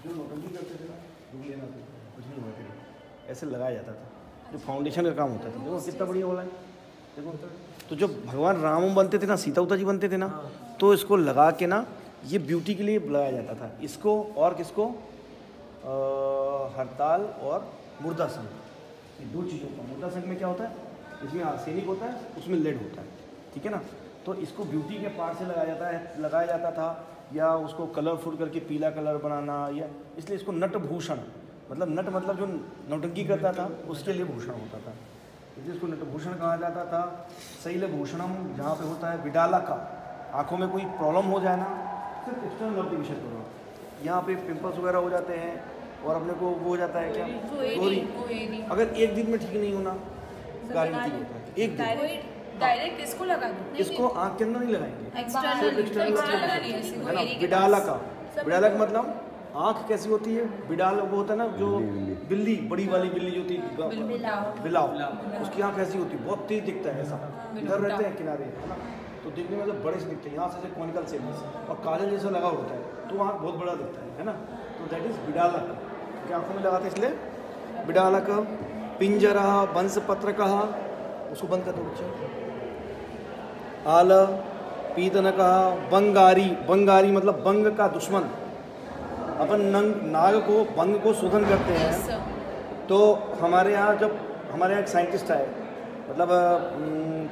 जो नौटंकी करते थे ना, रुक लेना कुछ नहीं हुआ तेरे, ऐसे लगाया जाता था, जो फाउंडेशन का काम होता था। देखो कितना बढ़िया बोला है, देखो। तो जब भगवान राम बनते थे ना, सीता उता जी बनते थे ना, तो इसको लगा के ना, ये ब्यूटी के लिए लगाया जाता था इसको। और किसको? हड़ताल और मुर्दा संघ, ये दो चीज़ों का। मुर्दा संघ में क्या होता है, इसमें आर्सेनिक होता है, उसमें लेड होता है, ठीक है ना। तो इसको ब्यूटी के पार्ट से लगाया जाता था, या उसको कलरफुल करके पीला कलर बनाना, या इसलिए इसको नटभूषण, मतलब नट मतलब जो नौटंकी करता था उसके लिए भूषण होता था, इसलिए इसको नटभूषण कहा जाता था। शैलभूषणम जहाँ पे होता है, विडाला का, आँखों में कोई प्रॉब्लम हो जाए ना, सिर्फ एक्सटर्नल ऑब्जर्वेशन करो, यहाँ पे पिंपल्स वगैरह हो जाते हैं और अपने को वो हो जाता है क्या, गोरी, अगर एक दिन में ठीक नहीं होना, गारंटी होता है एक दिन। डायरेक्ट इसको लगा दो, इसको आँख के अंदर नहीं लगाएंगे, एक्सटर्नल है ना। विडाला का, विडाला का मतलब आँख कैसी होती है, विडाल वो होता है ना, जो बिल्ली, बड़ी वाली बिल्ली जो होती है, बिलाव, उसकी आँख ऐसी होती है, बहुत तेज दिखता है, ऐसा इधर रहते हैं किनारे, है ना, तो देखने में मतलब बड़े से दिखते हैं, यहाँ से कॉनिकल शेप में, और काजल जैसा लगा होता है, तो आँख बहुत बड़ा दिखता है ना। तो दैट इज़ विडालक, क्योंकि आँखों में लगाते हैं इसलिए विडालक। पिंजरा वंशपत्र कहा, उसको बंद कर दो बच्चे। आल पीतन कहा, बंगारी, बंगारी मतलब बंग का दुश्मन। अपन नाग को, बंग को शोधन करते हैं, तो हमारे यहाँ जब हमारे यहाँ एक साइंटिस्ट आए, मतलब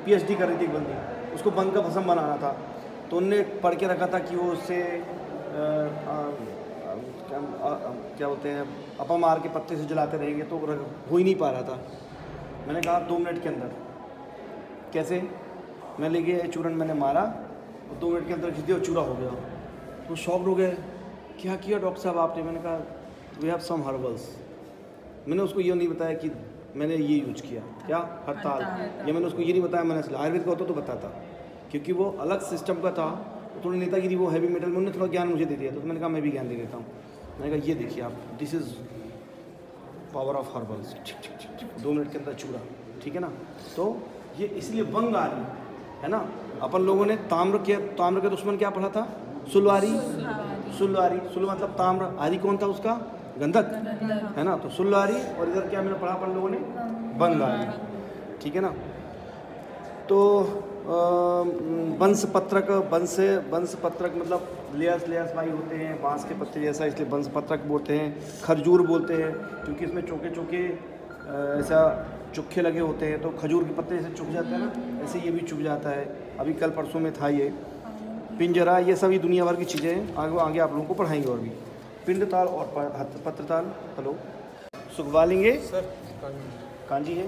PhD कर रही थी एक बंदी, उसको बंग का भस्म बनाना था, तो उनने पढ़ के रखा था कि वो उससे क्या बोलते हैं, अपामार के पत्ते से जलाते रहेंगे तो हो ही नहीं पा रहा था। मैंने कहा 2 मिनट के अंदर कैसे, मैं लेके चूरन मैंने मारा और 2 मिनट के अंदर खींच दिया और चूरा हो गया। तो शॉक्ड हो गए, क्या किया डॉक्टर साहब आपने? मैंने कहा वी हैव सम हर्बल्स। मैंने उसको ये नहीं बताया कि मैंने ये यूज किया, क्या हड़ताल, या मैंने उसको ये नहीं बताया मैंने आयुर्वेद का होता तो बताता, क्योंकि वो अलग सिस्टम का था, थोड़ी नेतागिरी, वो हैवी मेटल में उन्होंने थोड़ा ज्ञान मुझे दे दिया, तो मैंने कहा मैं भी ज्ञान दे देता हूँ। मैंने कहा ये देखिए आप, this is power of herbals, 2 minute के अंदर चूरा, ठीक है ना। तो ये इसलिए बंग आ रही है ना। अपन लोगों ने ताम्र के दुश्मन क्या पढ़ा था, सुलवारी, सुलवारी, सुल मतलब ताम्र, आदि कौन था उसका, गंधक, है ना। तो सुलवारी, और इधर क्या मैंने पढ़ा अपन लोगों ने, बंगाली, ठीक है ना। तो वंशपत्रक, वंशपत्रक मतलब लेयर्स वाई होते हैं, बांस के पत्ते जैसा, इसलिए वंशपत्रक बोलते हैं। खरजूर बोलते हैं क्योंकि इसमें चौके चौके ऐसा चुखे लगे होते हैं, तो खजूर के पत्ते जैसे चुभ जाते हैं ना, ऐसे ये भी चुभ जाता है। अभी कल परसों में था ये। पिंजरा, ये सभी दुनिया भर की चीज़ें हैं, आगे आप लोगों को पढ़ाएंगे। और भी पिंडताल और पत्रताल, हेलो सुखवा लेंगे सर। कांजी है,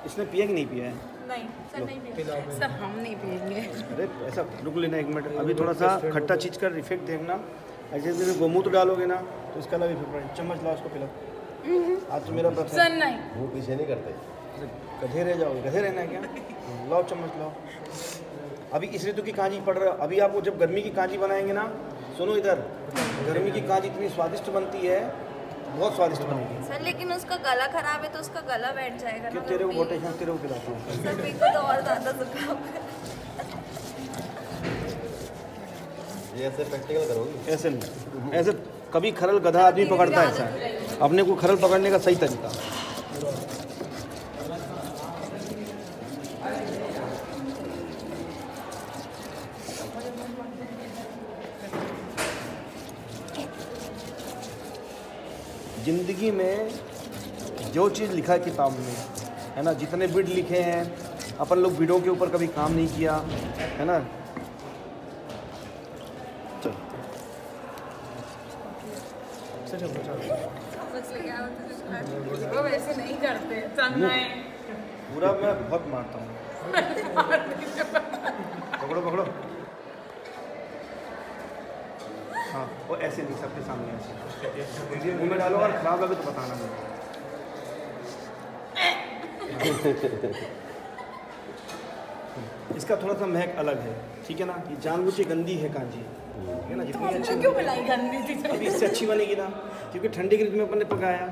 इसने पिया कि नहीं पिया है? नहीं सर, नहीं पिएंगे सर, हम नहीं पिएंगे। अरे ऐसा रुक लेना 1 मिनट, अभी थोड़ा सा खट्टा चीज़ का इफेक्ट देखना। ऐसे जैसे गोमूत्र डालोगे ना तो इसका अलग इफेक्ट पड़ेगा। चम्मच लाओ उसको पिलाओ। आज तो मेरा सर नहीं, वो पीछे नहीं करते, गधे रह जाओगे, गधे रहना है क्या? लाओ चम्मच लाओ। अभी इस ऋतु की कांजी पड़ रहा है, अभी आपको जब गर्मी की कांजी बनाएंगे ना, सुनो इधर, गर्मी की कांजी इतनी स्वादिष्ट बनती है, बहुत स्वादिष्ट बनेगी सर, लेकिन उसका गला खराब है तो उसका गला बैठ जाएगा कि ना। तेरे को कोटेशन तेरे को खिलाता हूँ। सर पी को तो और ज़्यादा जुकाम है। ये ऐसे प्रैक्टिकल करोगे? ऐसे नहीं, ऐसे कभी खरल गधा आदमी पकड़ता है, ऐसा है अपने को खरल पकड़ने का सही तरीका। जिंदगी में जो चीज़ लिखा है किताब में, है ना, जितने बिड लिखे हैं, अपन लोग बिडों के ऊपर कभी काम नहीं किया, है ना। वो वैसे नहीं करते, पूरा मैं बहुत मारता हूँ। पकड़ो पकड़ो, हाँ, वो ऐसे नहीं, सबके सामने ऐसे मुँह में डालो, और खराब लगे तो बताना मुझे। इसका थोड़ा सा महक अलग है, ठीक है ना। ये जानबूझ के गंदी है कांजी, ठीक है ना। जितनी अच्छी क्यों बनाई गंदी थी? अभी इससे अच्छी बनेगी ना, क्योंकि ठंडी के ऋतु में अपन ने पकाया,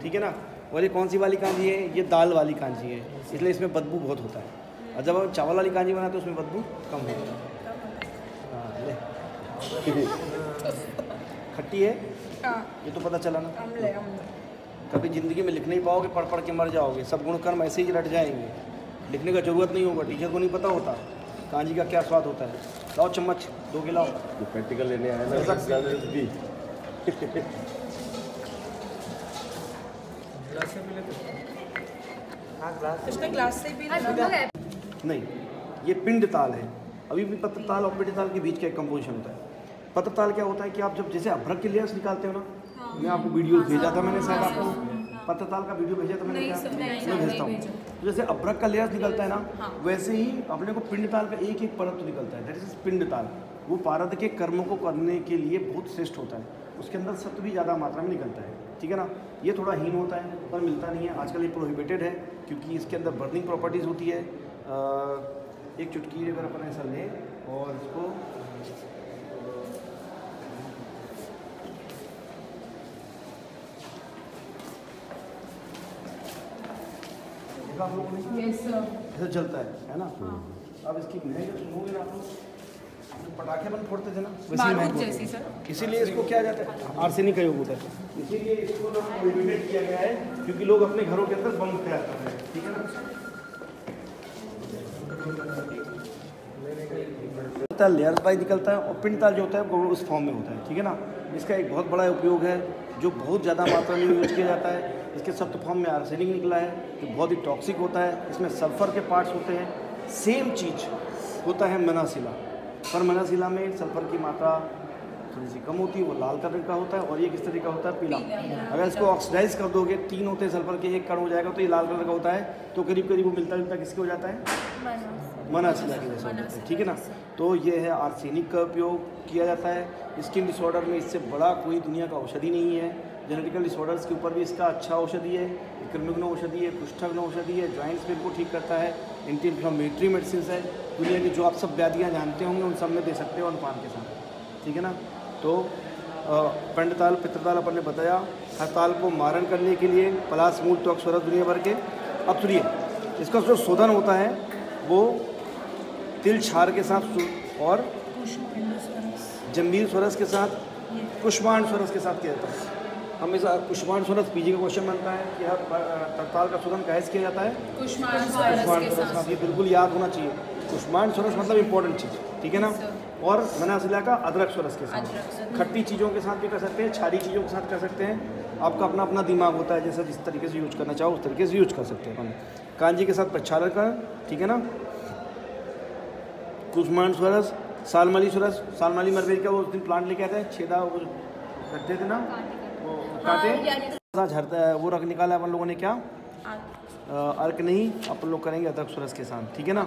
ठीक है ना। और ये कौन सी वाली कांजी है? ये दाल वाली कांजी है, इसलिए इसमें बदबू बहुत होता है। और जब हम चावल वाली कांजी बनाते हैं तो उसमें बदबू कम होता है। हाँ, ले खट्टी है, हाँ ये तो पता चला ना। अम्ल कभी ज़िंदगी में लिख नहीं पाओगे, पढ़ पढ़ के मर जाओगे, सब गुण कर्म ऐसे ही रट जाएंगे, लिखने का ज़रूरत नहीं होगा, टीचर को नहीं पता होता कांजी का क्या स्वाद होता है। लाओ चम्मच 2 गिलाओ। जो प्रैक्टिकल लेने आया ना भी उसने ग्लास से पी लेना। नहीं, ये पिंड ताल है। अभी भी पत्र ताल और पिंड ताल के बीच का एक कंपोजिशन होता है। पत्र ताल क्या होता है कि आप जब जैसे अभ्रक के लेयर्स निकालते हो ना, मैं आपको वीडियो भेजा था, मैंने शायद आपको पत्र ताल का वीडियो भेजा था मैंने, क्या मैं भेजता हूँ। तो जैसे अभ्रक का लेयर्स निकलता है ना, वैसे ही अपने को पिंड ताल का एक एक परत निकलता है, दैट इज पिंड ताल। वो पारद के कर्मों को करने के लिए बहुत श्रेष्ठ होता है, उसके अंदर सत्व भी ज़्यादा मात्रा में निकलता है, ठीक है ना। ये थोड़ा हीन होता है पर मिलता नहीं है, आजकल ये प्रोहिबिटेड है क्योंकि इसके अंदर बर्निंग प्रॉपर्टीज़ होती है। एक चुटकी अगर अपन ऐसा लें और इसको देखा आप लोगों ने, ऐसा चलता है ना। अब इसकी महंगी सुनोगे ना आप लोग, पटाखे बन फोड़ते थे ना वैसे महंग जैसी सर, इसीलिए इसको क्या जाता है आर्सेनिक का योग होता है, इसीलिए इसको ना प्रोहिबिटेड किया गया है क्योंकि लोग अपने घरों के अंदर बम तैयार कर रहे हैं, ठीक है ना। लेयर बाई निकलता है और पिंड ताल जो होता है वो उस फॉर्म में होता है, ठीक है ना। इसका एक बहुत बड़ा उपयोग है जो बहुत ज़्यादा मात्रा में यूज किया जाता है। इसके सख्त फॉर्म में आर्सेनिक निकला है जो बहुत ही टॉक्सिक होता है, इसमें सल्फर के पार्ट्स होते हैं। सेम चीज़ होता है मनासिला, पर मनासिला में सल्फर की मात्रा थोड़ी सी कम होती है, वो लाल कलर का होता है, और ये किस तरह का होता है, पीला। अगर इसको ऑक्सीडाइज कर दोगे, 3 होते हैं सल्फर के, 1 कण हो जाएगा तो ये लाल कलर का होता है, तो करीब करीब वो मिलता जुलता किसके हो जाता है, मनासिला की वजह से होता है, ठीक है ना। तो ये है आर्सेनिक का उपयोग किया जाता है स्किन डिसऑर्डर में, इससे बड़ा कोई दुनिया का औषधि नहीं है। जेनेटिकल डिसऑर्डर्स के ऊपर भी इसका अच्छा औषधि है, कृमिघ्न औषधि है, कुष्ठघ्न औषधि है, जॉइंट्स पेन को ठीक करता है, एंटी इन्फ्लेमेटरी मेडिसिन है। दुनिया की जो आप सब व्याधियाँ जानते होंगे उन सब में दे सकते हो अनुपान के साथ, ठीक है ना। तो पिंडताल पित्रताल अपन ने बताया। हर ताल को मारण करने के लिए पलाश मूल तो अक्षर दुनिया भर के। अब सुनिए, इसका जो शोधन होता है वो तिल छार के साथ और जंबीर स्वरस के साथ, कुष्मांड स्वरस के साथ किया जाता है। हमेशा कुष्मांड स्वरस पीजी का क्वेश्चन बनता है कि तत्काल का शोधन कैसे किया जाता है, कुष्मांड स्वरस। ये बिल्कुल याद होना चाहिए, कुष्मांड स्वरस मतलब इंपॉर्टेंट चीज़, ठीक है ना। और मनासिला का अदरक स्वरस के साथ, खट्टी चीज़ों के साथ भी कर सकते हैं, छारी चीज़ों के साथ कर सकते हैं। आपका अपना अपना दिमाग होता है, जैसा जिस तरीके से यूज करना चाहो उस तरीके से यूज कर सकते हैं अपन। कांजी के साथ प्रक्षालन कर, ठीक है ना। कुष्मांड स्वरस, सालमली स्वरस, सालमली मरबेरी का वो उस दिन प्लांट लेके आते हैं, छेदा वो रखते थे ना, वो काटे झड़ता है, वो रख निकाला अपन लोगों ने क्या, अर्क नहीं, अपन लोग करेंगे अदरक स्वरस के साथ, ठीक है ना।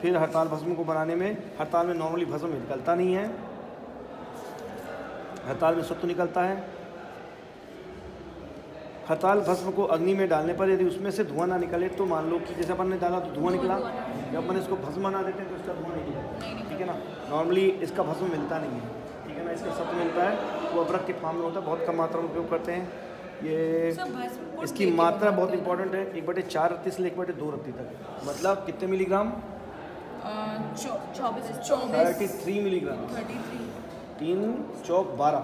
फिर हड़ताल भस्म को बनाने में, हड़ताल में नॉर्मली भस्म निकलता नहीं है, हड़ताल में सत्व निकलता है। हड़ताल भस्म को अग्नि में डालने पर यदि उसमें से धुआं ना निकले तो मान लो कि जैसे अपन ने डाला तो धुआं निकला, जब अपन इसको भस्म बना देते हैं तो इसका धुआं नहीं निकलता, ठीक है ना। नॉर्मली इसका भस्म मिलता नहीं है, ठीक है ना। इसका सत्व मिलता है, वो अदरक के फॉर्म में होता है, बहुत कम मात्रा में उपयोग करते हैं। ये इसकी मात्रा बहुत इंपॉर्टेंट है, 1/4 रत्ती से 1/2 रत्ती तक, मतलब कितने मिलीग्राम, 33 मिलीग्राम, 3 चौक 12,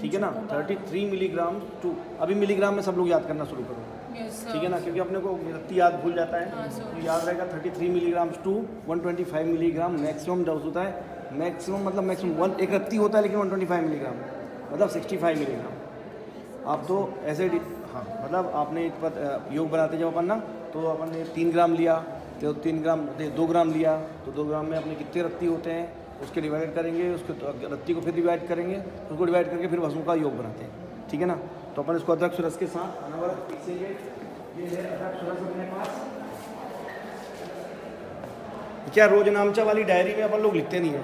ठीक है ना। 33 मिलीग्राम टू, अभी मिलीग्राम में सब लोग याद करना शुरू करो, ठीक है ना, क्योंकि अपने को रत्ती याद भूल जाता है, तो याद रहेगा 33 milligram to 125 milligram maximum dose होता है। मैक्सिमम मतलब मैक्सिमम एक रत्ती होता है लेकिन 125 मिलीग्राम मतलब 65 मिलीग्राम। आप तो ऐसे हाँ, मतलब आपने एक बार योग बनाते जब अपन ना, तो अपन ने 3 ग्राम लिया, तो 3 ग्राम 2 ग्राम लिया, तो 2 ग्राम में अपने कितने रत्ती होते हैं उसके डिवाइड करेंगे, उसके रत्ती को फिर डिवाइड करेंगे, उसको डिवाइड करके फिर भस्म का योग बनाते हैं, ठीक है ना। तो अपन इसको अदरक स्वरस के साथ अनवरत पीसेंगे। ये है अदरक स्वरस अपने पास। क्या रोज नामचा वाली डायरी में अपन लोग लिखते नहीं है,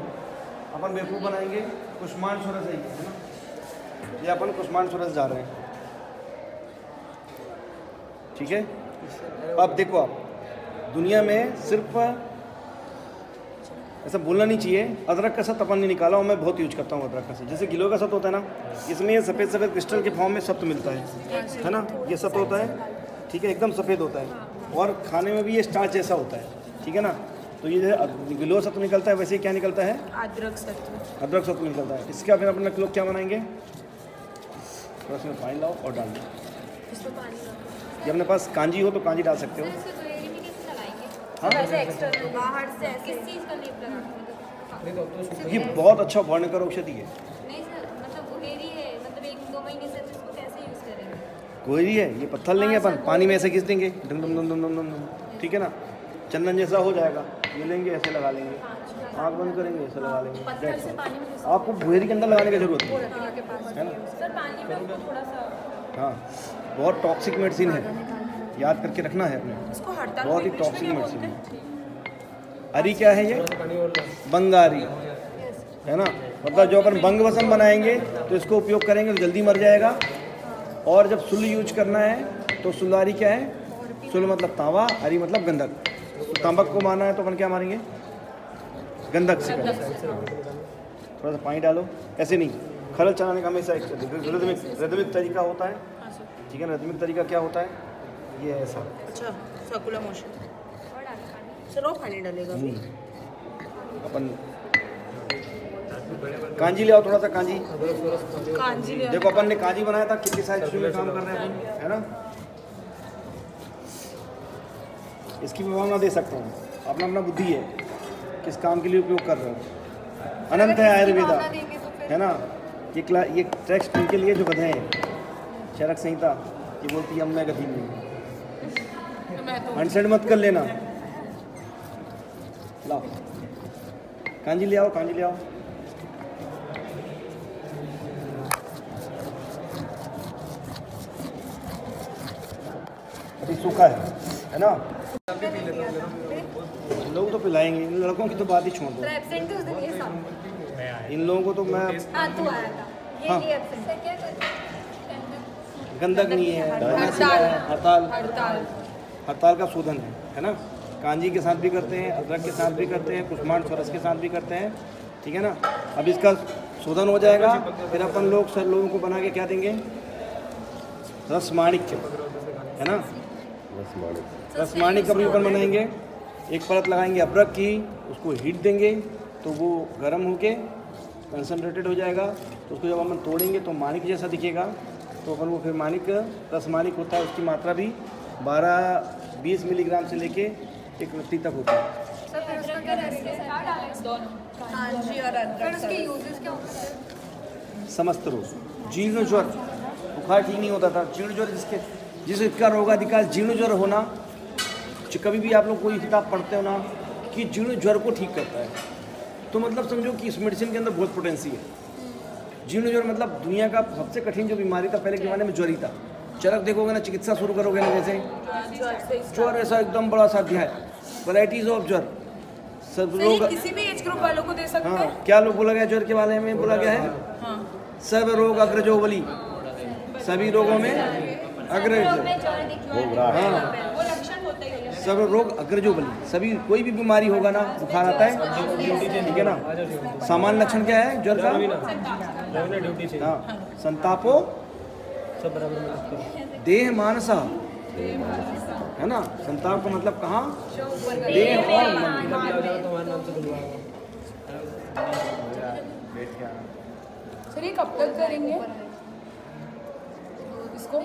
अपन बेवकूफ़ बनाएंगे। कुष्मांड स्वरस है ना, ये अपन कुष्मांड स्वरस जा रहे हैं, ठीक है। अब देखो, आप दुनिया में सिर्फ ऐसा बोलना नहीं चाहिए, अदरक का सत अपन ने निकाला और मैं बहुत यूज करता हूँ अदरक का सत। जैसे गिलोय का सत होता है ना, इसमें ये सफ़ेद सफ़ेद क्रिस्टल के फॉर्म में सत्व मिलता है ना, ये सत्व होता है, ठीक है, एकदम सफ़ेद होता है, और खाने में भी ये स्टार्च जैसा होता है, ठीक है ना। तो ये जो गिलोय सत्व निकलता है, वैसे ही क्या निकलता है, अदरक सत्व निकलता है। इसका फिर अपन लोग क्या बनाएंगे, थोड़ा सा पानी लाओ और डाल दो। इसमें पानी रखो। जब अपने पास कांजी हो तो कांजी डाल सकते हो। इसको ग्रेवी में कैसे लगाएंगे? हाँ। वैसे एक्सटर्नल बाहर से किस चीज़ का लेप लगाना ये बहुत अच्छा वर्णकर औषधि है। नहीं सर, मतलब गुहेरी है, मतलब 1-2 महीने से, तो इसको कैसे यूज़ करेंगे? कोई है, ये पत्थर लेंगे अपन, पानी में ऐसे घिस देंगे, डम डम डम डम डम डम, ठीक है ना, चंदन जैसा हो जाएगा। ये लेंगे ऐसे लगा लेंगे, आँख बंद करेंगे ऐसे लगा लेंगे। पत्थर से पानी में आपको भुएरी के अंदर लगाने की जरूरत नहीं है ना। सर पानी में उसको थोड़ा सा हाँ, बहुत टॉक्सिक मेडिसिन है, याद करके रखना है अपने, इसको हड़ताल बहुत ही को इंग्लिश में टॉक्सिक क्या मेडिसिन बोलते है। हैं? अरी क्या है ये? बंगारी है ना, मतलब जो अपन बंग वसन बनाएंगे तो इसको उपयोग करेंगे तो जल्दी मर जाएगा। और जब सुल यूज करना है तो सुलारी क्या है? सुल मतलब तावा, अरी मतलब गंधक। तो तांबक को मारना है तो अपन क्या मारेंगे? गंधक से करेंगे। थोड़ा सा पानी डालो, ऐसे नहीं, खरल चलाने का हमेशा एक रिदमिक तरीका होता है, ठीक है ना। रिदमिक तरीका क्या होता है? ये ऐसा अच्छा, सर्कुलर मोशन। सर वो पानी डालेगा अभी? अपन कांजी ले आओ, थोड़ा सा कांजी। कांजी ले आओ। देखो अपन ने कांजी बनाया था, कितनी साइज में काम कर रहे हैं अपन, है ना। इसकी विभावना दे सकता हूँ, अपना अपना बुद्धि है, किस काम के लिए उपयोग कर रहे हो। अनंत है आयुर्वेदा, है ना। ये टेक्स्ट इनके लिए जो गधे हैं, चरक संहिता, ये बोलती है अब मैं गधी नहीं, हंड्रेड मत कर लेना। लाओ कांजी ले आओ, कांजी ले आओ। अभी सूखा है ना। लोग तो पिलाएंगे, इन लड़कों की तो बात ही छोड़ दो। एब्सेंट थे उस दिन ये सब। इन लोगों को तो मैं हाँ तू आया था, हाँ। ये एब्सेंट है क्या? गंधक नहीं है, हड़ताल का शोधन है ना। कांजी के साथ भी करते हैं, अदरक के साथ भी करते हैं, कुष्मांड स्वरस के साथ भी करते हैं, ठीक है ना। अब इसका शोधन हो जाएगा, फिर अपन लोग सर लोगों को बना के क्या देंगे? रसमाणिक्य, है ना। रसमाणिक का भी अपन बनाएंगे, एक परत लगाएंगे अदरक की, उसको हीट देंगे तो वो गर्म होके कंसनट्रेटेड हो जाएगा। तो उसको जब अपन तोड़ेंगे तो माणिक जैसा दिखेगा, तो अपन वो फिर माणिक, रसमाणिक होता है, उसकी मात्रा भी 12-20 मिलीग्राम से लेके 1 रत्ती तक होता है। सर फिर उसका क्या रेसिपी दोनों कांजी और फिर अदरक। उसके यूजेस क्या होते हैं? समस्त रोग, जीर्ण ज्वर, बुखार ठीक नहीं होता था, जीर्ण ज्वर जिसका रोगाधिकार जीर्ण ज्वर होना, कभी भी आप लोग कोई किताब पढ़ते हो ना कि जीर्ण ज्वर को ठीक करता है, तो मतलब समझो कि इस मेडिसिन के अंदर बहुत पोटेंसी है। जीर्ण ज्वर मतलब दुनिया का सबसे कठिन जो बीमारी था पहले के ज़माने में, ज्वर ही था। चरक देखोगे ना, चिकित्सा शुरू करोगे ना, जैसे ज्वर ऐसा एकदम बड़ा सा अध्याय, वैराइटीज ऑफ ज्वर, सब लोग किसी भी एज ग्रुप वालों को दे सकते हाँ, हैं। क्या लोग बोला गया ज्वर के बारे में? बोला गया है सब रोग अग्रजोवली, सभी रोगों में अग्रज, में ज्वर दिखना हाँ, वो लक्षण होते हैं। सब रोग अग्रजोवली, सभी कोई भी बीमारी होगा ना, बुखार आता है, ठीक है ना। सामान्य लक्षण क्या है ज्वर का? हाँ, संतापो देह मानसा, है ना। संताप का मतलब कहाँ? देह और मन। सर ये कब तक करेंगे इसको?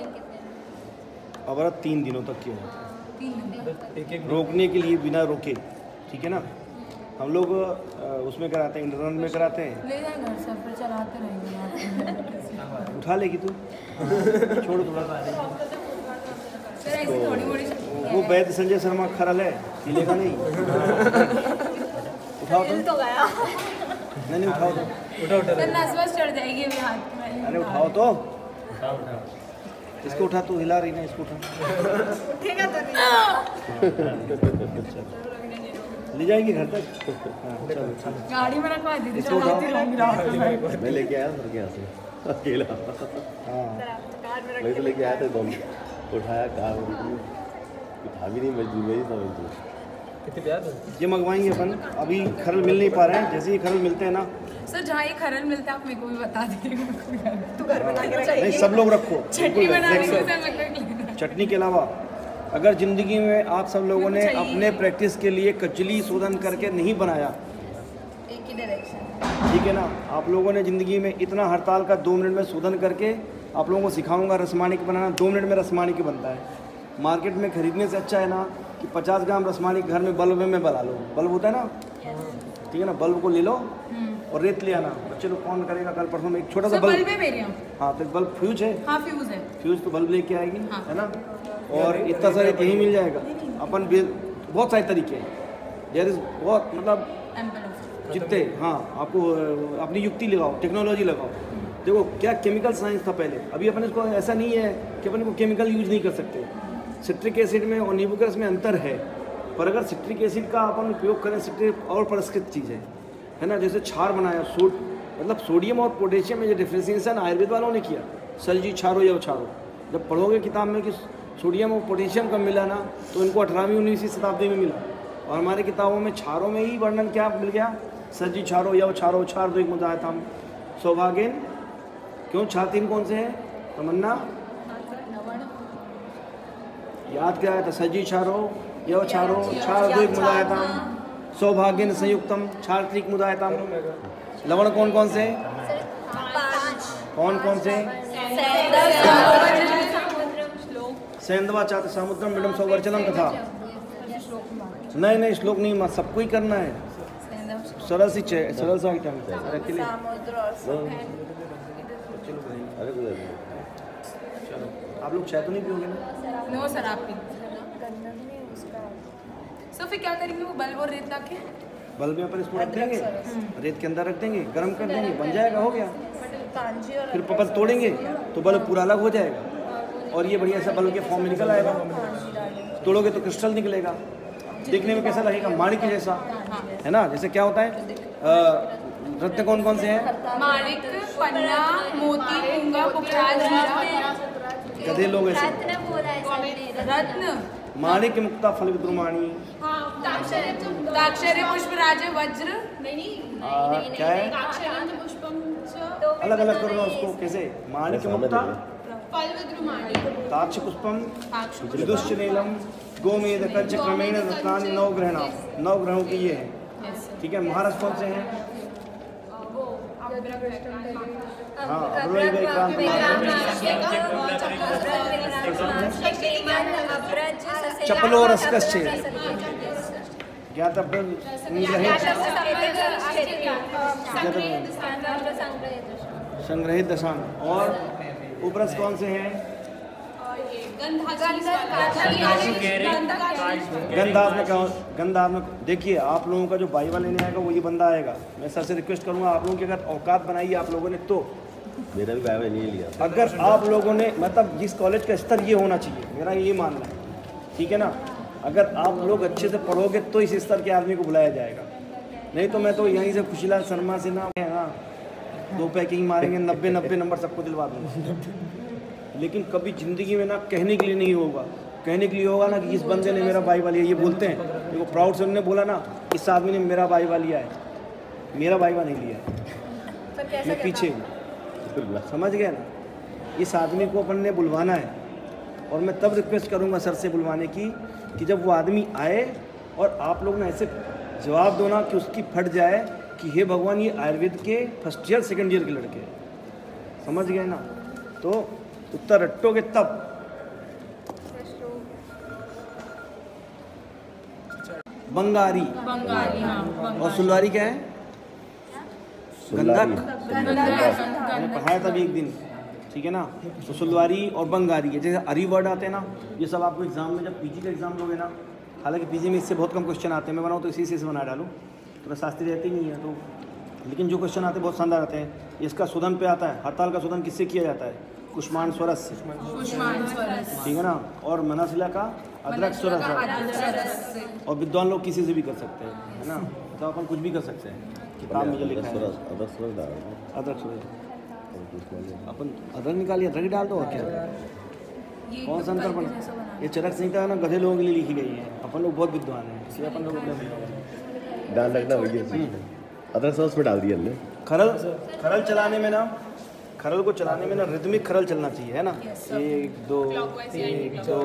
अवरत 3 दिनों तक की होता है, रोकने के लिए, बिना रोके, ठीक है ना। हम लोग उसमें कराते हैं, इंटरनल में कराते हैं। ले जाए घर से, फिर चलाते रहेंगे। उठा लेगी तू, छोड़ थोड़ा। सर ऐसी थोड़ी मोड़ी वो वैद्य संजय शर्मा खरल है, हिलेगा नहीं। उठाओ तो, तो गया। नहीं उठाओ तो, सर नस वस चढ़ जाएगी अभी हाथ में। अरे उठाओ तो, इसको उठा, तू हिला रही ना, इसको उठा। उठेगा तो नहीं। ले जाएगी घर तक। हाँ, चलो चलो, गाड़ी में रखवा दी थी, इसको उठाओ। मैं लेके आया सर के यहाँ से अकेला, हाँ, वही तो लेके आया था दोनों, उठाया कार, था भी नहीं मजदूर में ही समझ लो। ये मंगवाएंगे अपन, अभी खरल मिल नहीं पा रहे हैं, जैसे ही खरल मिलते हैं ना। सर जहाँ ये खरल मिलता है आप मेरे को भी बता दीजिएगा। तो घर बना के नहीं, सब लोग रखो, चटनी बनाने बिल्कुल। के सर मेरे को लेना। चटनी के अलावा अगर ज़िंदगी में आप सब लोगों ने अपने प्रैक्टिस के लिए कचली शोधन करके नहीं बनाया, एक ही डायरेक्शन। ठीक है ना। आप लोगों ने ज़िंदगी में इतना हड़ताल का 2 मिनट में शोधन करके आप लोगों को सिखाऊंगा रसमानिक बनाना। 2 मिनट में रसमानिक बनता है। मार्केट में खरीदने से अच्छा है ना कि 50 ग्राम रसमानिक घर में बल्ब में बना लो। बल्ब होता है ना, ठीक है ना, बल्ब को ले लो और रेत ले आना। बच्चे लोग कौन करेगा, कल परसों में एक छोटा सा बल्ब है मेरे यहाँ। हाँ तो बल्ब फ्यूज है, हाँ फ्यूज है। फ्यूज तो बल्ब लेके आएगी, हाँ। है ना। और इतना सारे यही मिल जाएगा। अपन बहुत सारे तरीके हैं, देयर इज बहुत मतलब जितने, हाँ आपको अपनी युक्ति लगाओ, टेक्नोलॉजी लगाओ। देखो क्या केमिकल साइंस था पहले, अभी अपन इसको ऐसा नहीं है कि अपन को केमिकल यूज नहीं कर सकते। सिट्रिक एसिड में और नींबू के रस में अंतर है, पर अगर सिट्रिक एसिड का अपन उपयोग करें, सिट्रिक और परिष्कृत चीज़ है ना। जैसे क्षार बनाया, मतलब सोडियम और पोटेशियम में जो डिफ्रेंसिएशन आयुर्वेद वालों ने किया, सलजी क्षारो या क्षारो। जब पढ़ोगे किताब में कि सोडियम और पोटेशियम कब मिला ना, तो इनको 18वीं 19वीं शताब्दी में मिला। और हमारे किताबों में क्षारों में ही वर्णन क्या मिल गया, सलजी क्षारो या क्षारो, क्षार दो एक मुदायताम सौभाग्यन। क्यों क्षार 3 कौन से हैं, तमन्ना याद क्या है, सलजी क्षारो या क्षारो, क्षार दो एक मुदायताम सौभाग्यन संयुक्तम क्षार त्रिक मुदायताम। लवण कौन कौन से, कौन कौन से, सेंधवा चात समुद्रम मिडम सौवर्चनम तथा। नहीं श्लोक नहीं, मत सबको ही करना है। सरल सी सरल सा आइटम है। चलो आप लोग चाय तो नहीं पियोगे ना? नो सर आप सो फिर क्या करेंगे, वो बल्ब और रेत लाके बल्ब में पर इसको रख देंगे, रेत के अंदर रख देंगे, गर्म कर देंगे, बन जाएगा, हो गया। फिर पपल तोड़ेंगे तो बल्ब पूरा अलग हो जाएगा और ये बढ़िया सा बल्ब के फॉर्म में निकल आएगा। तोड़ोगे तो क्रिस्टल निकलेगा, देखने में कैसा लगेगा, माणिक जैसा, है ना। जैसे क्या होता है, रत्न कौन कौन से हैं, माणिक, पन्ना, मोती, मूंगा, पुखराज, हीरा। गधे लोग ऐसे, रत्न, माणिक मुक्ता फल विद्रुमाणी, दाक्षर्य पुष्पराज, वज्र। क्या है, अलग अलग करो उसको, कैसे, माणिक मुक्ता ताक्ष पुष्पम विदुश्च नीलम गोमेद कंच क्रमेण रत्नानि 9 ग्रहणा, 9 ग्रहों की ये है। ठीक है, महाराज कौन से हैं, हाँ अब्रोही चपलो रसकश्चे ज्ञातव्य संग्रहित दशान। और उपरस कौन से हैं, गंधात्मक गंधात्मक। देखिए आप लोगों का जो बाइबल लेने आएगा वो ये बंदा आएगा। मैं सर से रिक्वेस्ट करूंगा आप लोगों की अगर औकात बनाई है आप लोगों ने तो, मेरा भी बाइबल नहीं लिया। अगर आप लोगों ने मतलब जिस कॉलेज का स्तर ये होना चाहिए, मेरा ये मानना है, ठीक है ना। अगर आप लोग अच्छे से पढ़ोगे तो इस स्तर के आदमी को बुलाया जाएगा, नहीं तो मैं तो यहीं से खुशीलाल शर्मा से ना 2 पैकिंग मारेंगे, 90 नंबर सबको दिलवा दूँगा। लेकिन कभी ज़िंदगी में ना कहने के लिए नहीं होगा, कहने के लिए होगा ना कि इस बंदे ने मेरा बाइबल लिया, ये बोलते हैं। देखो प्राउड से उन्होंने बोला ना, इस आदमी ने मेरा बाइबल लिया है, मेरा बाइबल नहीं लिया है, मैं पीछे हूँ। समझ गए ना, इस आदमी को अपन ने बुलवाना है। और मैं तब रिक्वेस्ट करूँगा सर से बुलवाने की कि जब वो आदमी आए और आप लोग ने ऐसे जवाब दो ना कि उसकी फट जाए कि हे भगवान ये आयुर्वेद के फर्स्ट ईयर सेकंड ईयर के लड़के, समझ गए ना। तो उत्तर रटोगे तब। बंगारी, और सुलवारी क्या है, गंधक, मैंने पढ़ाया था भी एक दिन, ठीक है ना। तो सुलवारी और बंगारी है, जैसे अरी वर्ड आते हैं ना, ये सब आपको एग्जाम में जब पीजी का एग्जाम लोगे ना, हालांकि पीजी में इससे बहुत कम क्वेश्चन आते हैं, मैं बनाऊँ तो इसी से बना डालूँ, तो शास्त्री रहती नहीं है तो, लेकिन जो क्वेश्चन आते हैं बहुत शानदार आते हैं। इसका शोधन पे आता है, हड़ताल का शोधन किससे किया जाता है, कुष्मांड स्वरस से, ठीक है ना। और मनासिला का अदरक स्वरस है। और विद्वान लोग किसी से भी कर सकते हैं, है ना, तो अपन कुछ भी कर सकते हैं, किताब में जो लिखा है अदरक स्वरस। अपन अदरक निकालिए, अदरक डाल दो और क्या, कौन सा अंतर बना। ये चरक संहिता है ना, गधे लोगों के लिए लिखी गई है, अपन लोग बहुत विद्वान हैं, इसलिए अपन लोग डाल रखना भैया, अदरक सॉस में डाल दिया हमने। खरल चलाने में ना, खरल को चलाने में ना रिदमिक खरल चलना चाहिए, है ना। 1 2 1 2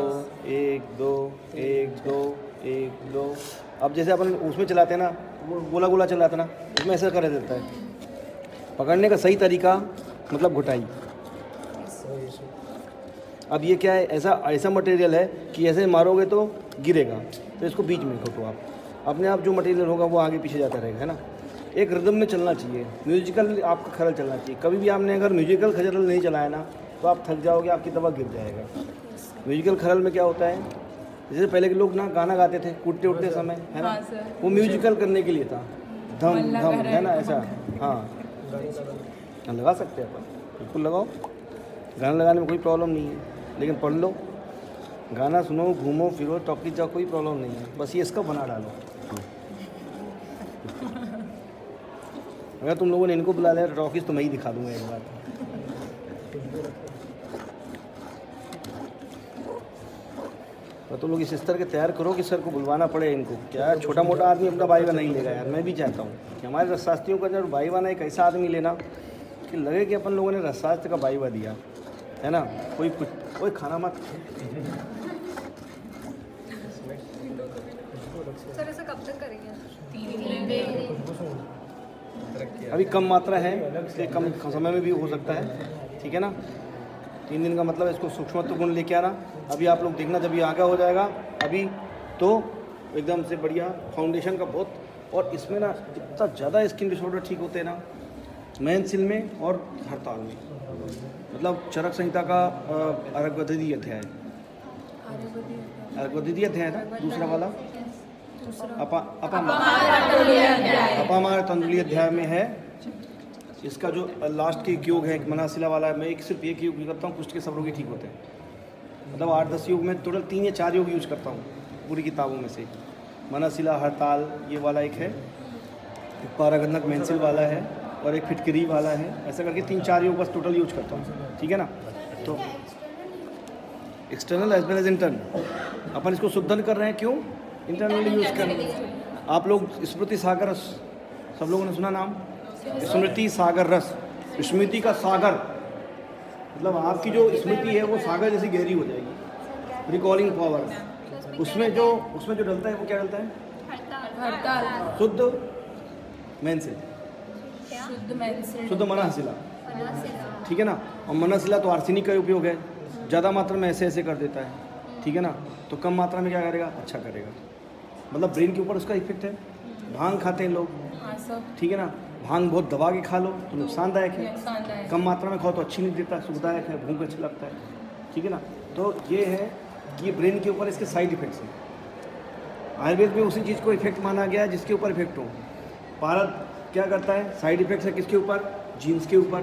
1 2 1 2 1 2। अब जैसे अपन उसमें चलाते हैं ना, वो गोला गोला चल रहा था ना, उसमें ऐसा कर देता है। पकड़ने का सही तरीका मतलब घुटाई। अब ये क्या है, ऐसा मटेरियल है कि ऐसे मारोगे तो गिरेगा, तो इसको बीच में घुटो आप, अपने आप जो मटेरियल होगा वो आगे पीछे जाता रहेगा, है ना। एक रिदम में चलना चाहिए, म्यूजिकल आपका खरल चलना चाहिए। कभी भी आपने अगर म्यूजिकल खरल नहीं चलाया ना तो आप थक जाओगे, आपकी दवा गिर जाएगा। म्यूजिकल खरल में क्या होता है, जैसे पहले के लोग ना गाना गाते थे कूदते उठते समय, है ना, हाँ सर। वो म्यूजिकल करने के लिए था, धम धम, है ना, ऐसा। हाँ लगा सकते हैं अपन, बिल्कुल लगाओ, गाना लगाने में कोई प्रॉब्लम नहीं है, लेकिन पढ़ लो, गाना सुनो, घूमो फिरो, टॉकी जाओ, कोई प्रॉब्लम नहीं है, बस ये इसका बना डालो। अगर तुम लोगों ने इनको बुला लिया ट्रॉफीज तो मैं ही दिखा दूंगा एक बार। तो तुम लोग इस स्तर के तैयार करो कि सर को बुलवाना पड़े इनको। क्या है, छोटा मोटा आदमी अपना भाईवा नहीं लेगा यार। मैं भी चाहता हूँ कि हमारे रसशास्त्रियों का जब भाईवा ना एक ऐसा आदमी लेना कि लगे कि अपन लोगों ने रसशास्त्र का भाईवा दिया, है ना। कोई खाना मत। सर ऐसा कब तक करेंगे? अभी कम मात्रा है, इसलिए कम समय में भी हो सकता है, ठीक है ना। 3 दिन का मतलब इसको सूक्ष्मत्व गुण लेके आना। अभी आप लोग देखना जब ये आगा हो जाएगा अभी तो एकदम से बढ़िया फाउंडेशन का बहुत। और इसमें ना इतना ज़्यादा स्किन डिसऑर्डर ठीक होते हैं ना, मेंसिल में और हड़ताल में, मतलब चरक संहिता का अर्घ्यद्वितीय अध्याय, अर्घ्यद्वितीय अध्याय है ना दूसरा वाला, अपामार तंडुली अध्याय में है। इसका जो लास्ट के योग है मनाशिला वाला, मैं सिर्फ एक योग करता हूँ, कुष्ठ के सब रोग ठीक होते हैं। मतलब 8-10 योग में टोटल 3 या 4 योग यूज करता हूँ पूरी किताबों में से। मनाशिला, हड़ताल ये वाला एक है, एक पारागंधक मेंसिल वाला है और एक फिटकरी वाला है। ऐसा करके 3-4 योग बस टोटल यूज करता हूँ, ठीक है ना। तो external as well as internal अपन इसको शुद्धन कर रहे हैं, क्यों इंटरनली यूज कर रहे हैं। आप लोग स्मृति सागर रस सब लोगों ने सुना नाम, स्मृति सागर रस, स्मृति का सागर, मतलब आपकी जो स्मृति है वो सागर जैसी गहरी हो जाएगी, रिकॉलिंग पावर। उसमें जो डलता है वो क्या डलता है, हड़ताल, शुद्ध मेंसिल, शुद्ध मनाशिला, ठीक है ना। और मनाशिला तो आर्सेनिक का उपयोग है, ज़्यादा मात्रा में ऐसे कर देता है, ठीक है ना। तो कम मात्रा में क्या करेगा, अच्छा करेगा, मतलब ब्रेन के ऊपर उसका इफेक्ट है। भांग खाते हैं लोग, ठीक है ना, भांग बहुत दबा के खा लो तो नुकसानदायक है, कम मात्रा में खाओ तो अच्छी नहीं देता, सुखदायक है, भूख अच्छा लगता है, ठीक है ना। तो ये है कि ये ब्रेन के ऊपर इसके साइड इफेक्ट्स हैं। आयुर्वेद में उसी चीज़ को इफेक्ट माना गया है जिसके ऊपर इफेक्ट हो। भारत क्या करता है, साइड इफेक्ट्स है किसके ऊपर, जीन्स के ऊपर।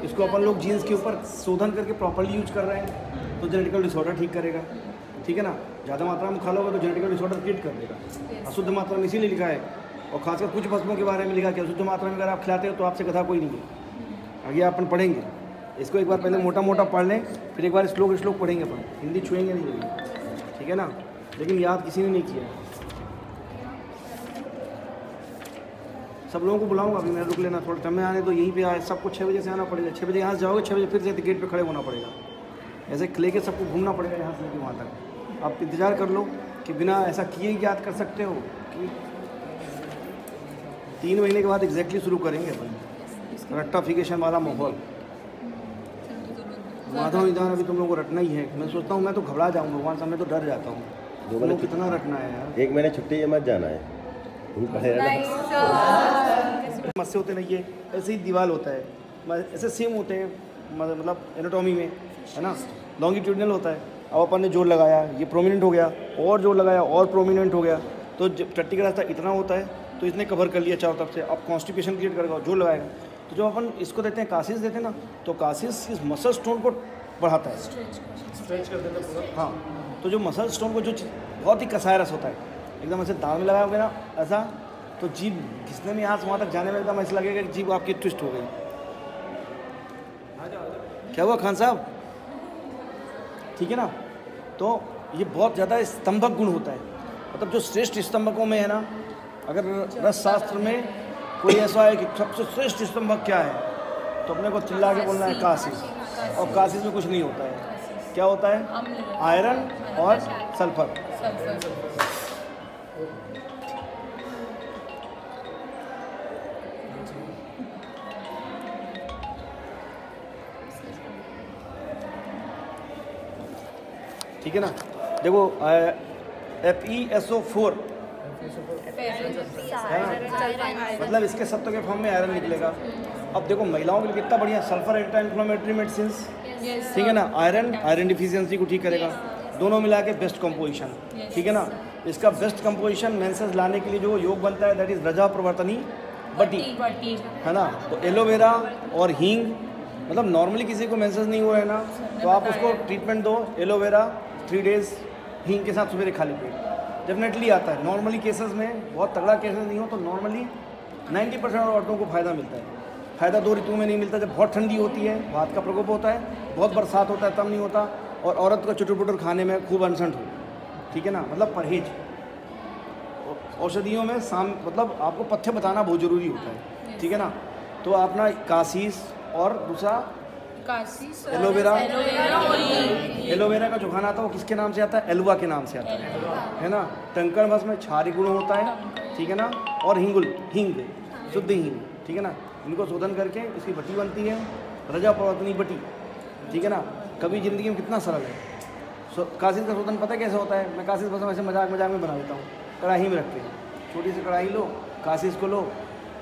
इसको अपन लोग जीन्स के ऊपर शोधन करके प्रॉपर्ली यूज कर रहे हैं, तो जेनेटिकल डिसऑर्डर ठीक करेगा, ठीक है ना। ज़्यादा मात्रा में खा लोगे तो जेनेटिकल डिसऑर्डर क्रिएट कर देगा। अशुद्ध मात्रा में इसीलिए लिखा है, और खासकर कुछ भस्मों के बारे में लिखा है कि अशुद्ध मात्रा में अगर आप खिलाते हो तो आपसे गधा कोई नहीं है। आगे अपन पढ़ेंगे इसको, एक बार पहले मोटा मोटा पढ़ लें, फिर एक बार श्लोक पढ़ेंगे अपन, हिंदी छुएंगे नहीं कभी, ठीक है ना। लेकिन याद किसी ने नहीं किया। सब लोगों को बुलाऊंगा अभी, मैं रुक लेना थोड़ा समय आने, तो यहीं पे आए सबको 6 बजे से आना पड़ेगा। 6 बजे यहाँ से जाओगे, 6 बजे फिर से गेट पे खड़े होना पड़ेगा, ऐसे लेके सबको घूमना पड़ेगा यहाँ से लेके वहाँ तक। आप इंतज़ार कर लो कि बिना ऐसा किए ही याद कर सकते हो कि 3 महीने के बाद एग्जैक्टली शुरू करेंगे अपन रट्टाफिकेशन वाला माहौल। माधव निदान अभी तुम लोगों को रटना ही है। मैं सोचता हूँ मैं तो घबरा जाऊँगा भगवान साहब, मैं तो डर जाता हूँ। तुम लोग कितना रटना है यार, 1 महीने छुट्टी है, मत जाना है, मस्से होते नहीं, ये ऐसे ही दीवार होता है, ऐसे सेम होते हैं, मतलब एनाटॉमी में, है ना, लॉन्गिट्यूडनल होता है। अब अपन ने जोर लगाया, ये प्रोमिनेंट हो गया, और जोर लगाया और प्रोमिनेंट हो गया, तो जब टट्टी का रास्ता इतना होता है तो इसने कवर कर लिया चारों तरफ से। अब कॉन्स्टिपेशन क्रिएट करेगा, जोर लगाएगा। तो जब अपन इसको देते हैं, कासिस देते हैं ना, तो कासिस इस मसल स्टोन को बढ़ाता है, स्ट्रेच कर देता है पूरा। हाँ, तो जो मसल स्टोन को जो बहुत ही कसाया रस होता है, एकदम ऐसे दाल में लगाओगे ना ऐसा, तो जीभ घिसने में यहाँ से वहाँ तक जाने में एकदम ऐसा लगेगा कि जीभ आपकी ट्विस्ट हो गई। क्या हुआ खान साहब, ठीक है ना। तो ये बहुत ज़्यादा स्तंभक गुण होता है, मतलब जो श्रेष्ठ स्तंभकों में है ना, अगर रस शास्त्र में कोई ऐसा है कि सबसे श्रेष्ठ स्तंभक क्या है, तो अपने को चिल्ला के बोलना है कासिस। और कासिस में कुछ नहीं होता है, क्या होता है, आयरन और सल्फर। ठीक है ना। देखो FeSO4 मतलब इसके सत्व के फॉर्म में आयरन निकलेगा। अब देखो महिलाओं के लिए कितना बढ़िया सल्फर एंटी इन्फ्लेमेटरी मेडिसिन, ठीक है ना। आयरन डिफिशियंसी को ठीक करेगा। दोनों मिला के बेस्ट कंपोजिशन, ठीक है ना। इसका बेस्ट कंपोजिशन मेंसेस लाने के लिए जो योग बनता है दैट इज रजा प्रवर्तनी बटी, है ना। तो एलोवेरा और हींग, मतलब नॉर्मली किसी को मेंसेस नहीं हुआ है ना तो आप उसको ट्रीटमेंट दो, एलोवेरा 3 डेज हींग के साथ सवेरे खाली पेट, डेफिनेटली आता है। नॉर्मली केसेस में, बहुत तगड़ा केसेस नहीं हो तो नॉर्मली 90% औरतों को फ़ायदा मिलता है। फ़ायदा 2 ऋतु में नहीं मिलता, जब बहुत ठंडी होती है, वात का प्रकोप होता है, बहुत बरसात होता है तब नहीं होता, और औरत का चुटर पुटर खाने में खूब अनसंट हो, ठीक है ना। मतलब परहेज। औषधियों में मतलब आपको पथ्य बताना बहुत ज़रूरी होता है, ठीक है ना। तो आप ना काशीस और दूसरा एलोवेरा का जो खाना आता है वो किसके नाम से आता है? एलुआ के नाम से आता है ना। टंकण भस्म में क्षारी गुण होता है, ठीक है ना। और हींग शुद्ध हींग, ठीक है ना। इनको शोधन करके इसकी बटी बनती है, रजा प्रवर्तनी बटी, ठीक है ना। कभी ज़िंदगी में कितना सरल है। काशीस का शोधन पता है कैसे होता है? मैं काशीस भस्म ऐसे मजाक में बना देता हूँ। कढ़ाई में रख के छोटी सी कढ़ाई लो, काशीस को लो,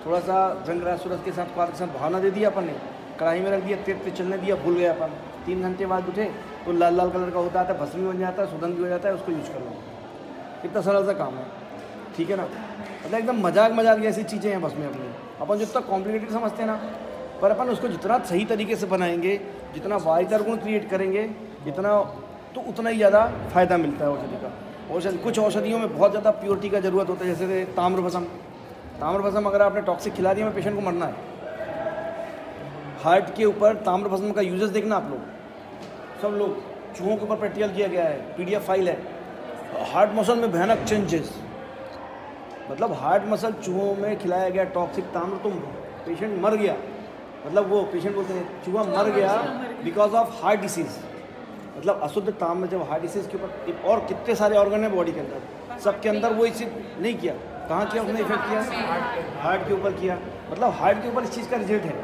थोड़ा सा जंगराज सूरज के साथ के साथ भावना दे दिया अपन ने, कढ़ाई में रख दिया, तेज चलने दिया, भूल गया अपन। 3 घंटे बाद उठे तो लाल लाल कलर का होता है, भस्मी बन जाता है, सुगंध भी हो जाता है, उसको यूज कर लो। कितना सरल सा काम है, ठीक है ना। मतलब एकदम मजाक जैसी चीज़ें हैं बस में अपनी। अपन जितना कॉम्प्लिकेटेड समझते हैं ना, पर अपन उसको जितना सही तरीके से बनाएंगे, जितना वायतर गुण क्रिएट करेंगे, जितना तो उतना ही ज़्यादा फायदा मिलता है औषधि का। औषधि कुछ औषधियों में बहुत ज़्यादा प्योरिटी का ज़रूरत होता है, जैसे ताम्रभस्म अगर आपने टॉक्सिक खिला दिया में पेशेंट को मरना है। हार्ट के ऊपर ताम्रभस्म का यूजेस देखना आप लोग, सब लोग, चूहों के ऊपर प्रैक्टिकल किया गया है, PDF फाइल है। हार्ट मसल में भयानक चेंजेस, मतलब हार्ट मसल चूहों में खिलाया गया टॉक्सिक ताम्र, तो पेशेंट मर गया। मतलब वो पेशेंट बोलते हैं चूहा मर गया बिकॉज ऑफ हार्ट डिसीज़। मतलब अशुद्ध ताम्र जब हार्ट डिसीज़ के ऊपर, और कितने सारे ऑर्गन है बॉडी के अंदर, सबके अंदर वो इसी नहीं किया। कहाँ किया उसने इफेक्ट किया? हार्ट के ऊपर किया। मतलब हार्ट के ऊपर इस चीज़ का रिजल्ट है।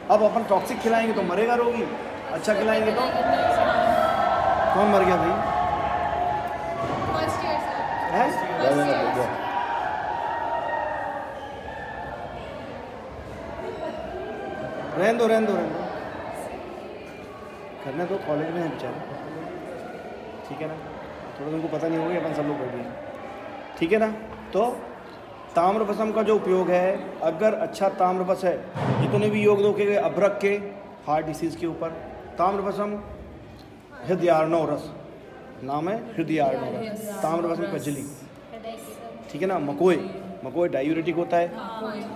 अब अपन टॉक्सिक खिलाएंगे तो मरेगा रोगी, अच्छा खिलाएंगे तो कौन मर गया भाई? रहने दो करने तो कॉलेज में है बेचारे, ठीक है ना। थोड़ा तुमको पता नहीं होगा, अपन सब लोग बैठे हैं, ठीक है ना। तो ताम्रभस्म का जो उपयोग है, अगर अच्छा ताम्रभस है, जितने भी योग दोगे अभ्रक के हार्ट डिसीज़ के ऊपर, ताम्रभस्म हृदयार्णव रस नाम है, हृदयार्णव रस, ताम्रभस्म कजली, ठीक है ना। मकोई डायूरेटिक होता है,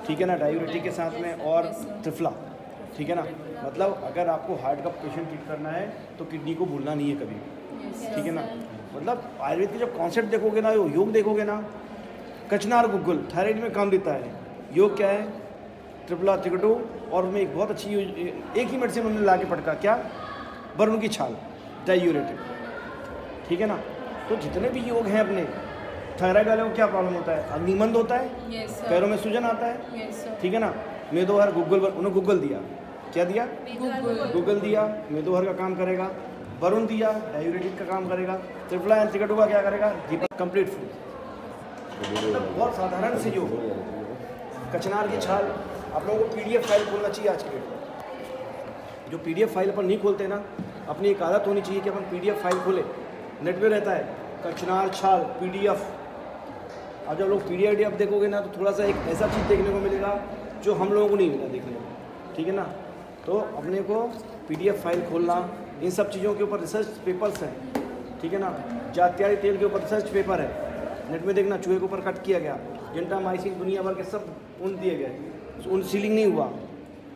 ठीक है ना। डायूरेटिक के साथ में और त्रिफला, ठीक है ना। मतलब अगर आपको हार्ट का पेशेंट ट्रीट करना है तो किडनी को भूलना नहीं है कभी, ठीक है ना। मतलब आयुर्वेद के जब कॉन्सेप्ट देखोगे ना, योग देखोगे ना, कचनार गुग्गुल थायराइड में काम देता है। योग क्या है? त्रिफला त्रिकटु, और उसमें एक बहुत अच्छी एक ही मेडिसिन उन्होंने ला के पटका, क्या? वरुण की छाल, डायूरेटिक, ठीक है ना। तो जितने भी योग हैं अपने, थायराइड वाले को क्या प्रॉब्लम होता है? अग्निमंद होता है, पैरों में सूजन आता है, ठीक है ना। मेदोहर गुग्गल, उन्होंने गुग्गल दिया, क्या दिया? गुग्गल दिया, मेदोहर का काम करेगा। वरुण दिया, डायूरेटिक का काम करेगा। त्रिफला एंड त्रिकटु का क्या करेगा? Complete food. मतलब बहुत साधारण से योग। कचनार की छाल, आप लोगों को PDF फाइल खोलना चाहिए आज के डेट में। जो PDF फाइल अपन नहीं खोलते ना, अपनी एक आदत होनी चाहिए कि अपन PDF फाइल खोले, नेट पे रहता है कचनार छाल PDF। अब जब लोग PDF देखोगे ना तो थोड़ा सा एक ऐसा चीज़ देखने को मिलेगा जो हम लोगों को नहीं मिला देखने को, ठीक है ना। तो अपने को PDF फाइल खोलना, इन सब चीज़ों के ऊपर रिसर्च पेपर्स हैं, ठीक है ना। जात्यारी तेल के ऊपर रिसर्च पेपर है, नेट में देखना। चूहे के ऊपर कट किया गया, जेंटामाइसिन दुनिया भर के सब उन दिए गए, उन सीलिंग नहीं हुआ।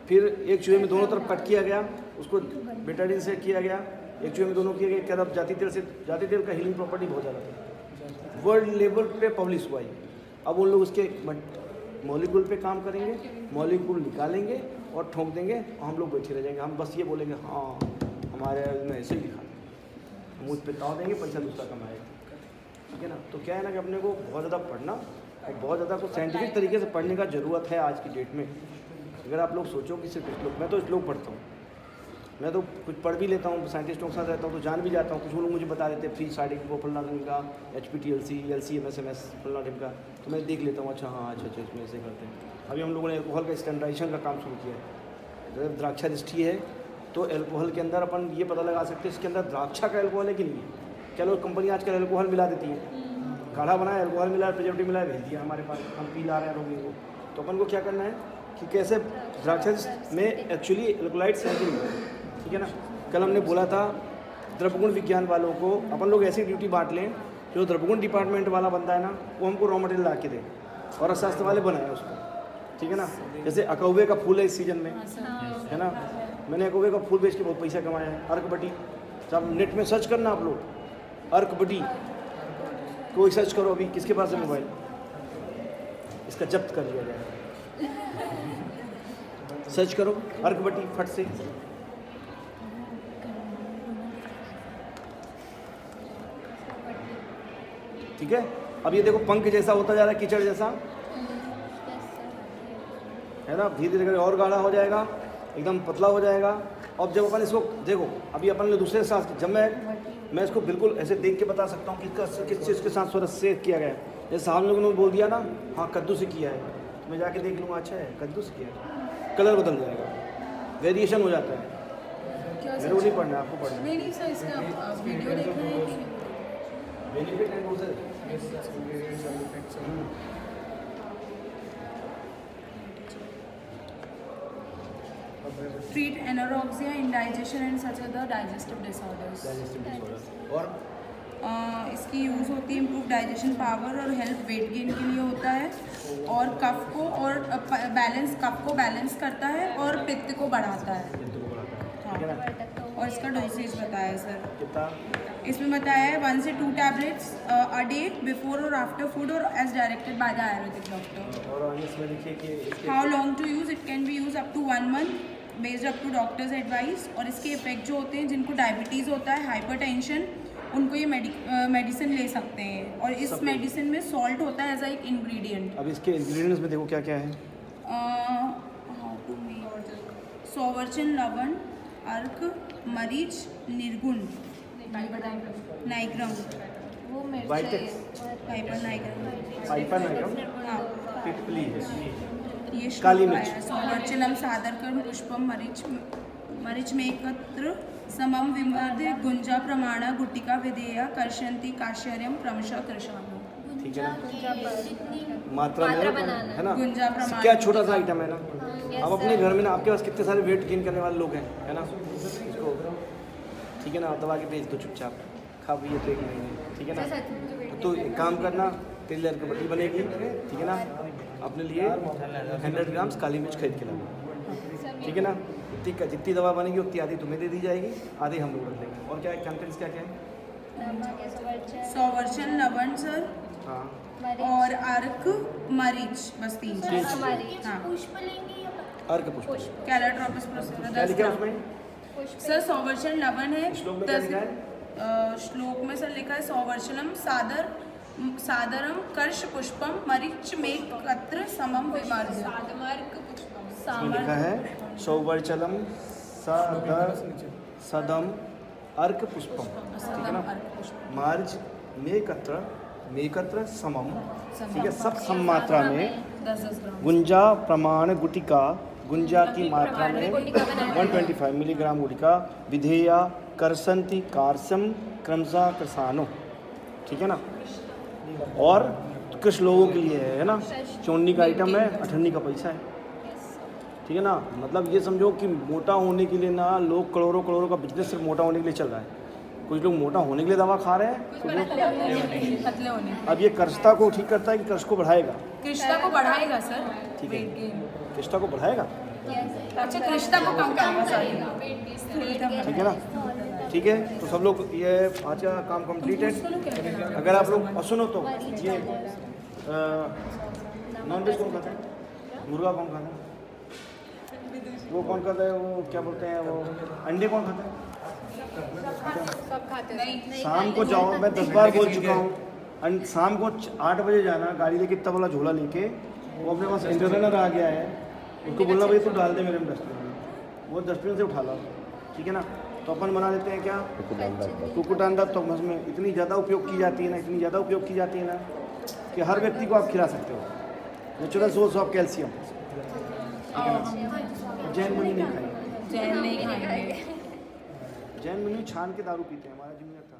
फिर एक चूहे में दोनों तरफ कट किया गया, उसको बेटाडीन से किया गया, एक चूहे में दोनों किया गया। क्या जाति तेल का हीलिंग प्रॉपर्टी बहुत ज़्यादा था, वर्ल्ड लेवल पे पब्लिश हुआ। अब उन लोग उसके मॉलिक्यूल पे काम करेंगे, मॉलिक्यूल निकालेंगे और ठोक देंगे, और हम लोग बैठे रह जाएंगे। हम बस ये बोलेंगे हाँ हमारे में ऐसे ही लिखा, हम उस पर ताव देंगे, पैसा दूसरा कमाएगा, ठीक है ना। तो क्या है ना कि अपने को बहुत ज़्यादा पढ़ना और बहुत ज़्यादा को साइंटिफिक तरीके से पढ़ने का ज़रूरत है आज की डेट में। अगर आप लोग सोचो कि सिर्फ श्लोक, मैं तो श्लोक पढ़ता हूँ, मैं तो कुछ पढ़ भी लेता हूँ, साइंटिस्टों के साथ रहता हूँ तो जान भी जाता हूँ। कुछ लोग मुझे बता देते हैं फ्री स्टार्टिंग को फलना ढंग का, HPTLC, LC-MS फलना ढंग का, तो मैं देख लेता हूँ अच्छा हाँ अच्छा इसमें ऐसे करते हैं। अभी हम लोगों ने एल्कोहल का स्टैंडर्डाइजेशन का काम शुरू किया है। जब द्राक्षा दृष्टि है तो एल्कोहल के अंदर अपन ये पता लगा सकते हैं इसके अंदर द्राक्षा का एल्कोहल है कि नहीं है। क्या लोग कंपनी आजकल एल्कोहल मिला देती है, काढ़ा बनाया एल्कोहल मिला, प्रिजर्वेटिव मिला, भेज दिया हमारे पास, हम पी ला रहे हैं लोगों को। तो अपन को क्या करना है कि कैसे द्राक्षा में एक्चुअली एल्कोलाइट्स हैं कि नहीं, ठीक है ना। कल हमने बोला था द्रव्यगुण विज्ञान वालों को अपन लोग ऐसी ड्यूटी बांट लें, जो द्रव्यगुण डिपार्टमेंट वाला बंदा है ना वो हमको रॉ मटेरियल ला के दे और अर्थशास्त्र वाले बनाए उसको, ठीक है ना। जैसे अकौवे का फूल है इस सीजन में, है ना, मैंने अकौवे का फूल बेच के बहुत पैसा कमाया है। अर्कबटी, जब नेट में सर्च करना आप लोग अर्कबटी कोई सर्च करो, अभी किसके पास है मोबाइल, इसका जब्त कर लिया जाए, सर्च करो अर्कबटी फट से। ठीक है, अब ये देखो पंख जैसा होता जा रहा है, कीचड़ जैसा, है ना, धीरे धीरे और गाढ़ा हो जाएगा, एकदम पतला हो जाएगा। अब जब अपन इसको देखो, अभी अपन ने दूसरे साथ, जब मैं इसको बिल्कुल ऐसे देख के बता सकता हूँ कि किस चीज़ के साथ स्वरस से किया गया है। जैसे साहब लोगों ने बोल दिया ना हाँ कद्दू से किया है, तो मैं जाके देख लूँगा अच्छा है कद्दू से किया है, कलर बदल जाएगा, वेरिएशन हो जाता है। मेरे को नहीं पढ़ना है, आपको पढ़ना है। नहीं सर, इसका वीडियो देखना है कि benefit and user treat anorexia, indigestion and such other digestive disorders। और इसकी यूज़ होती है इम्प्रूव डाइजेशन पावर और हेल्थ वेट गेन के लिए होता है, और कफ को और कफ को बैलेंस करता है और पित्त को बढ़ाता है। हाँ, और इसका डोसेज बताया है सर, कितना इसमें बताया है 1 से 2 टैबलेट्स अ डे बिफोर और आफ्टर फूड और as directed by the ayurvedic doctor. और इसमें लिखिए कि how long to use, it can be use up to 1 month based up to doctor's advice. और इसके इफेक्ट जो होते हैं, जिनको डायबिटीज़ होता है, हाइपरटेंशन, उनको ये मेडिसिन ले सकते हैं। और इस मेडिसिन में सॉल्ट होता है एज अ एक इंग्रेडिएंट। अब इसके इंग्रेडिएंट्स में देखो क्या क्या है। हाउ टू मेक सौवर्चन, लवण, अर्क, मरीच, निर्गुण, नाइग्रम, वो मिर्च वाइटेक्स, पाइपर नाइग्रम, पाइपर नाइग्रम, हाँ, पिपली ये काली मिर्च, सौवर्चनम सादरकर्म पुष्पम मरीच में एकत्र समम विमर्दे गुंजा प्रमाणा गुटिका विधेया कर्षंती काश्यर्यम क्रमशः कृषाणु। ठीक है ना, जितनी मात्रा में बनाना है ना। गुंजा प्रमाण क्या छोटा सा आइटम है ना। yes, अब अपने घर में ना आपके पास कितने सारे वेट गेन करने वाले लोग हैं, है ना, इसको ठीक है ना, आप दबा के भेज दो चुपचाप, खा पिए तो 1 महीने, ठीक है ना। तो एक काम करना, तेल लेयर की बटी बनेगी, ठीक है ना, अपने लिए 100 ग्राम्स काली मिर्च खरीद के लाओ, ठीक है ना। जितनी दवा बनेगी उतनी आधी तुम्हें दे दी जाएगी, आधी हम लोग रख लेंगे। और क्या है कंटेंट्स, क्या क्या है, सौवर्चन, लवण सर, हाँ, और अर्क, मरीच, बस 3 चीज। हाँ, पुष्प लेंगे या अर्क पुष्प, कैलाट्रोपिस प्रोसेरा क्या 10 लिखा है ग्राम। उसमें, सर सौवर्चन लवण है, श्लोक में क्या लिखा है, श्लोक में सर लिखा है सौवर्चनम सादरम कर्ष पुष्पम मरीच में कत्र समम विमर्द। इसमें लिखा है सौवर्चलम सदम अर्क पुष्पम, ठीक है ना, मार्ज मेकत्र समम, ठीक है, सब सम मात्रा में 10 ग्राम। गुंजा प्रमाण गुटिका, गुंजा की मात्रा में 125 मिलीग्राम गुटिका, विधेया करसंती कारसम क्रमशः कृषाणु, ठीक है ना। और कुछ लोगों के लिए है ना, चोन्नी का आइटम है, अठन्नी का पैसा है, ठीक है ना। मतलब ये समझो कि मोटा होने के लिए ना लोग करोड़ों का बिजनेस सिर्फ मोटा होने के लिए चल रहा है। कुछ लोग मोटा होने के लिए दवा खा रहे हैं, पतले होने। अब ये कृष्णता को ठीक करता है कि कृष्ण को बढ़ाएगा, कृष्णा को बढ़ाएगा सर, ठीक है, weight gain। कृष्णता को बढ़ाएगा, अच्छा कृष्णा को कम करेगा सॉरी, ठीक है ना। ठीक है, तो सब लोग ये आज का काम कंप्लीट है। अगर आप लोग सुनो तो ये नॉनवेज कौन खाता है, मुर्गा कौन खाता है, वो कौन खाता है, वो क्या बोलते हैं, वो अंडे कौन खाता है। सब खाते नहीं। शाम को जाओ, मैं 10 बार बोल चुका हूँ, शाम को 8 बजे जाना, गाड़ी लेके इतना बड़ा झोला लेके, वो अपने पास एंटरटेनर आ गया है, उसको बोलना भाई तू डाल दे मेरे में डस्टबिन में, वो डस्टबिन से उठा लो, ठीक है ना। तो अपन बना देते हैं क्या, कुकुटांडा। कुकुटांडा। तो उसमें इतनी ज़्यादा उपयोग की जाती है ना, इतनी ज़्यादा उपयोग की जाती है ना कि हर व्यक्ति को आप खिला सकते हो। Natural source of calcium. Jain मुनि नहीं खाएंगे, जैन नहीं खाएंगे। जैन मुनि छान के दारू पीते हैं, हमारा जूनियर था।